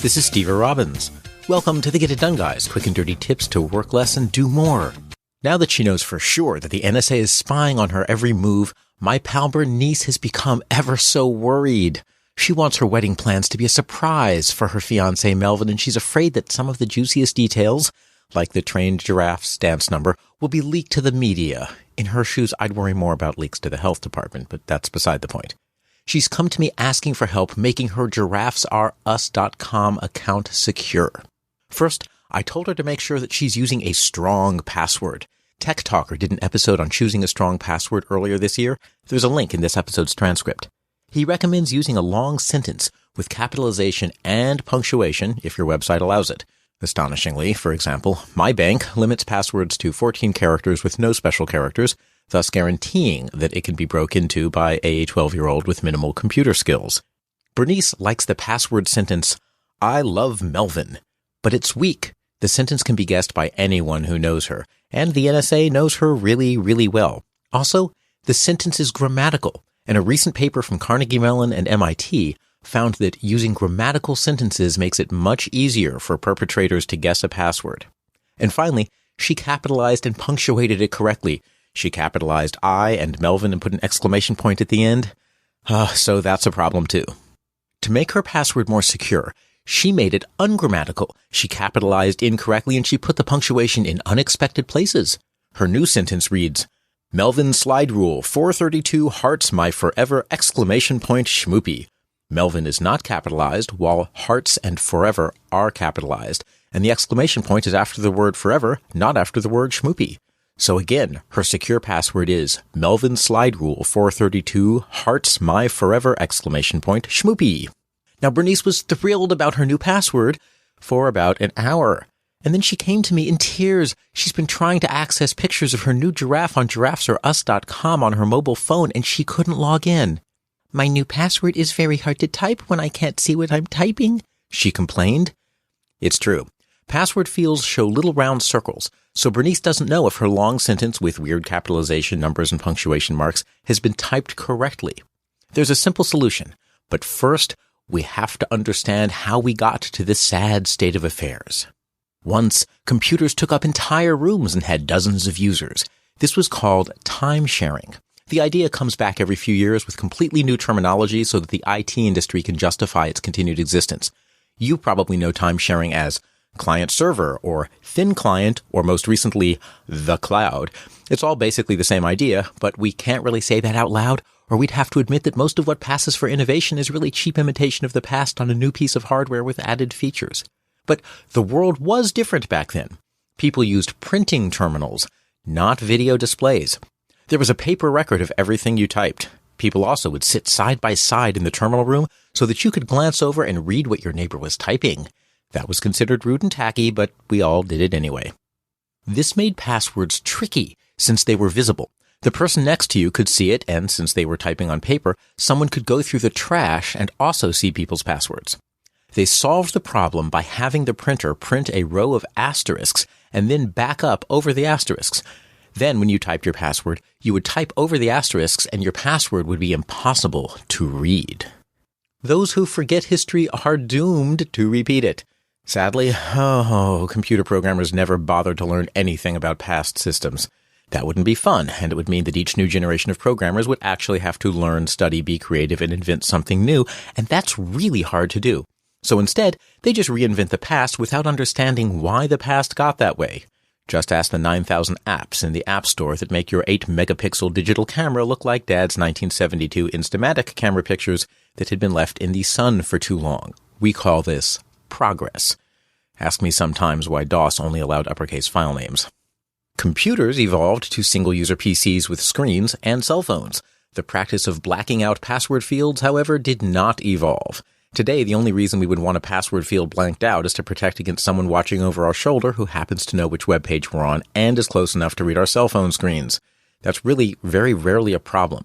This is Steve Robbins. Welcome to the Get It Done Guys, quick and dirty tips to work less and do more. Now that she knows for sure that the NSA is spying on her every move, my pal Bernice has become ever so worried. She wants her wedding plans to be a surprise for her fiancé Melvin, and she's afraid that some of the juiciest details, like the trained giraffe's dance number, will be leaked to the media. In her shoes, I'd worry more about leaks to the health department, but that's beside the point. She's come to me asking for help making her giraffesareus.com account secure. First, I told her to make sure that she's using a strong password. Tech Talker did an episode on choosing a strong password earlier this year. There's a link in this episode's transcript. He recommends using a long sentence with capitalization and punctuation if your website allows it. Astonishingly, for example, my bank limits passwords to 14 characters with no special characters, thus guaranteeing that it can be broke into by a 12-year-old with minimal computer skills. Bernice likes the password sentence, "I love Melvin," but it's weak. The sentence can be guessed by anyone who knows her, and the NSA knows her really, really well. Also, the sentence is grammatical, and a recent paper from Carnegie Mellon and MIT found that using grammatical sentences makes it much easier for perpetrators to guess a password. And finally, she capitalized and punctuated it correctly. She capitalized I and Melvin and put an exclamation point at the end. So that's a problem too. To make her password more secure, she made it ungrammatical. She capitalized incorrectly and she put the punctuation in unexpected places. Her new sentence reads, "Melvin slide rule 432 hearts my forever exclamation point schmoopy." Melvin is not capitalized, while hearts and forever are capitalized, and the exclamation point is after the word forever, not after the word schmoopy. So again, her secure password is Melvin slide rule 432 hearts my forever exclamation point schmoopy. Now Bernice was thrilled about her new password for about an hour. And then she came to me in tears. She's been trying to access pictures of her new giraffe on giraffesareus.com on her mobile phone, and she couldn't log in. "My new password is very hard to type when I can't see what I'm typing," she complained. It's true. Password fields show little round circles, so Bernice doesn't know if her long sentence with weird capitalization, numbers, and punctuation marks has been typed correctly. There's a simple solution, but first, we have to understand how we got to this sad state of affairs. Once, computers took up entire rooms and had dozens of users. This was called time sharing. The idea comes back every few years with completely new terminology so that the IT industry can justify its continued existence. You probably know time sharing as client-server, or thin client, or most recently, the cloud. It's all basically the same idea, but we can't really say that out loud, or we'd have to admit that most of what passes for innovation is really cheap imitation of the past on a new piece of hardware with added features. But the world was different back then. People used printing terminals, not video displays. There was a paper record of everything you typed. People also would sit side by side in the terminal room so that you could glance over and read what your neighbor was typing. That was considered rude and tacky, but we all did it anyway. This made passwords tricky since they were visible. The person next to you could see it, and since they were typing on paper, someone could go through the trash and also see people's passwords. They solved the problem by having the printer print a row of asterisks and then back up over the asterisks. Then when you typed your password, you would type over the asterisks and your password would be impossible to read. Those who forget history are doomed to repeat it. Sadly, computer programmers never bothered to learn anything about past systems. That wouldn't be fun, and it would mean that each new generation of programmers would actually have to learn, study, be creative, and invent something new, and that's really hard to do. So instead, they just reinvent the past without understanding why the past got that way. Just ask the 9,000 apps in the App Store that make your 8-megapixel digital camera look like Dad's 1972 Instamatic camera pictures that had been left in the sun for too long. We call this progress. Ask me sometimes why DOS only allowed uppercase file names. Computers evolved to single-user PCs with screens and cell phones. The practice of blacking out password fields, however, did not evolve. Today, the only reason we would want a password field blanked out is to protect against someone watching over our shoulder who happens to know which web page we're on and is close enough to read our cell phone screens. That's really very rarely a problem.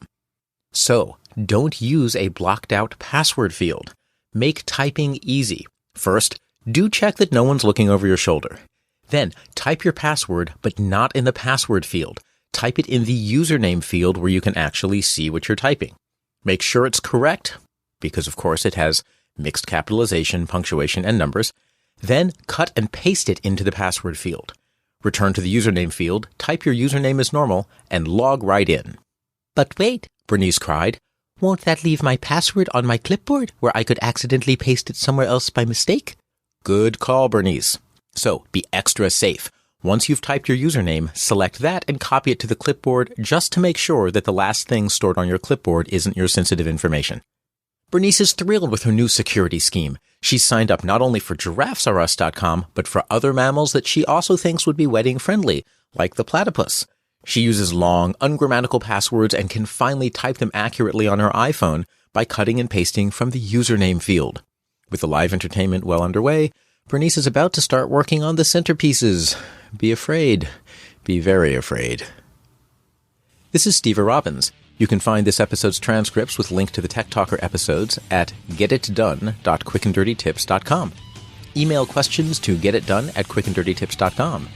So, don't use a blocked-out password field. Make typing easy. First, do check that no one's looking over your shoulder. Then, type your password, but not in the password field. Type it in the username field where you can actually see what you're typing. Make sure it's correct, because of course it has mixed capitalization, punctuation, and numbers, then cut and paste it into the password field. Return to the username field, type your username as normal, and log right in. But wait, Bernice cried. Won't that leave my password on my clipboard where I could accidentally paste it somewhere else by mistake? Good call, Bernice. So be extra safe. Once you've typed your username, select that and copy it to the clipboard just to make sure that the last thing stored on your clipboard isn't your sensitive information. Bernice is thrilled with her new security scheme. She's signed up not only for giraffesrus.com, but for other mammals that she also thinks would be wedding friendly, like the platypus. She uses long, ungrammatical passwords and can finally type them accurately on her iPhone by cutting and pasting from the username field. With the live entertainment well underway, Bernice is about to start working on the centerpieces. Be afraid. Be very afraid. This is Steve Robbins. You can find this episode's transcripts with link to the Tech Talker episodes at getitdone.quickanddirtytips.com. Email questions to getitdone@quickanddirtytips.com.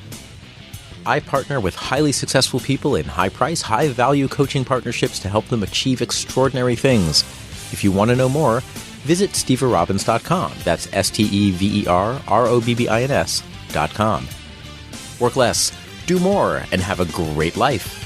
I partner with highly successful people in high-price, high-value coaching partnerships to help them achieve extraordinary things. If you want to know more, visit steverobbins.com. That's STEVERROBBINS.com. Work less, do more, and have a great life.